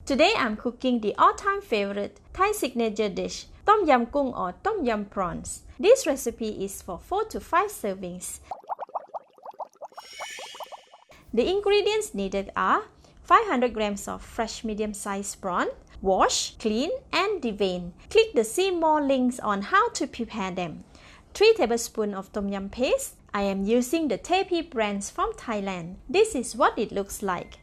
Today I'm cooking the all-time favorite Thai signature dish, Tom Yum Goong or Tom Yum Prawns. This recipe is for 4 to 5 servings. The ingredients needed are 500 grams of fresh medium-sized prawn, wash, clean, and deveined. Click the see more links on how to prepare them. 3 tablespoons of tom yum paste. I am using the TP brands from Thailand. This is what it looks like.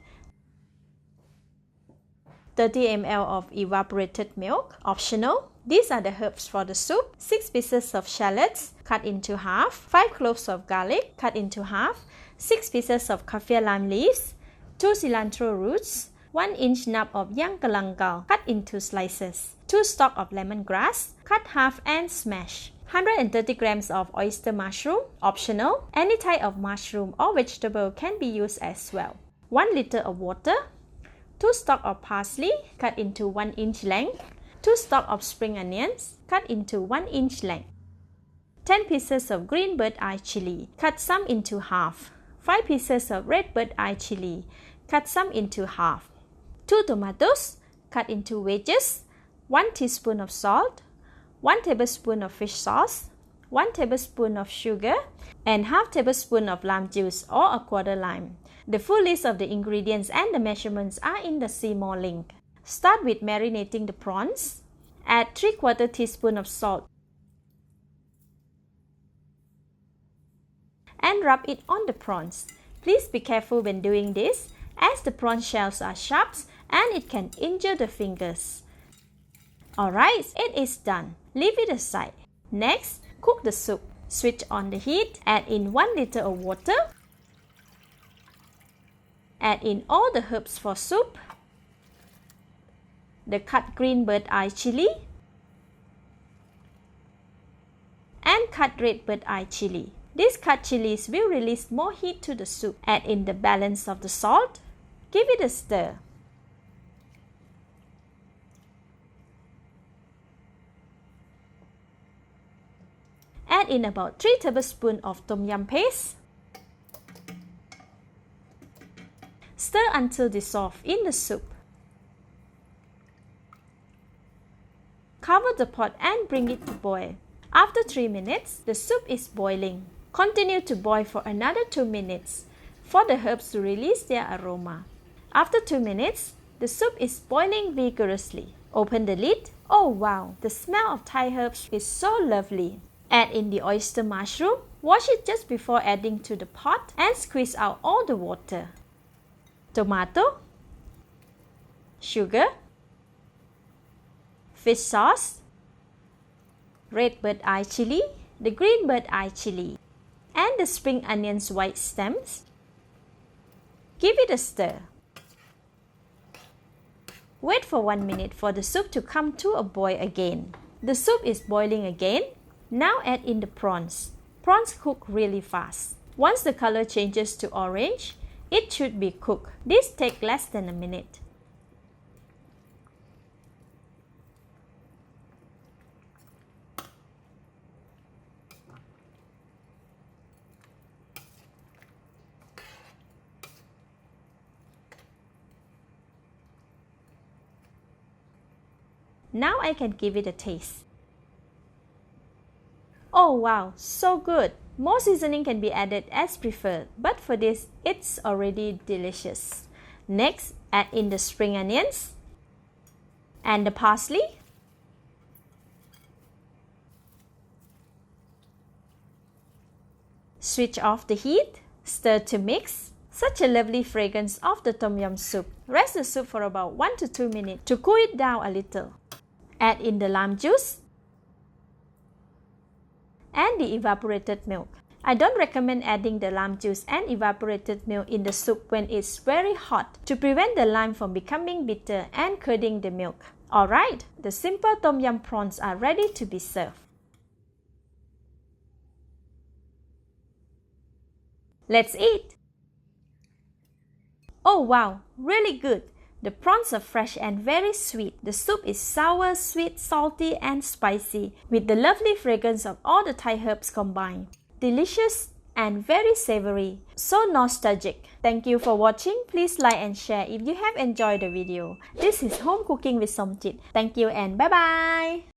30 ml of evaporated milk, optional. These are the herbs for the soup. 6 pieces of shallots, cut into half. 5 cloves of garlic, cut into half. 6 pieces of kaffir lime leaves. 2 cilantro roots. 1 inch nub of young galangal, cut into slices. 2 stalks of lemongrass, cut half and smash. 130 grams of oyster mushroom, optional. Any type of mushroom or vegetable can be used as well. 1 liter of water. 2 stalks of parsley, cut into 1 inch length. 2 stalks of spring onions, cut into 1 inch length. 10 pieces of green bird eye chili, cut some into half. 5 pieces of red bird eye chili, cut some into half. 2 tomatoes, cut into wedges. 1 teaspoon of salt. 1 tablespoon of fish sauce. 1 tablespoon of sugar, and half tablespoon of lime juice or a quarter lime. The full list of the ingredients and the measurements are in the see more link. Start with marinating the prawns. Add 3/4 teaspoon of salt and rub it on the prawns. Please be careful when doing this, as the prawn shells are sharp and it can injure the fingers. Alright, it is done. Leave it aside. Next, cook the soup. Switch on the heat. Add in 1 liter of water. Add in all the herbs for soup. The cut green bird eye chili. And cut red bird eye chili. These cut chilies will release more heat to the soup. Add in the balance of the salt. Give it a stir. Add in about 3 tablespoons of tom yum paste. Stir until dissolved in the soup. Cover the pot and bring it to boil. After 3 minutes, the soup is boiling. Continue to boil for another 2 minutes for the herbs to release their aroma. After 2 minutes, the soup is boiling vigorously. Open the lid. Oh wow, the smell of Thai herbs is so lovely. Add in the oyster mushroom. Wash it just before adding to the pot and squeeze out all the water. Tomato, sugar, fish sauce, red bird eye chili, the green bird eye chili, and the spring onions white stems. Give it a stir. Wait for 1 minute for the soup to come to a boil again. The soup is boiling again. Now add in the prawns. Prawns cook really fast. Once the color changes to orange, it should be cooked. This takes less than a minute. Now I can give it a taste. Oh wow, so good! More seasoning can be added as preferred, but for this, it's already delicious. Next, add in the spring onions and the parsley. Switch off the heat, stir to mix. Such a lovely fragrance of the tom yum soup. Rest the soup for about 1 to 2 minutes to cool it down a little. Add in the lime juice and the evaporated milk. I don't recommend adding the lime juice and evaporated milk in the soup when it's very hot to prevent the lime from becoming bitter and curding the milk. Alright, the simple tom yum prawns are ready to be served. Let's eat! Oh wow, really good! The prawns are fresh and very sweet. The soup is sour, sweet, salty, and spicy with the lovely fragrance of all the Thai herbs combined. Delicious and very savory. So nostalgic. Thank you for watching. Please like and share if you have enjoyed the video. This is Home Cooking with Somjit. Thank you and bye bye.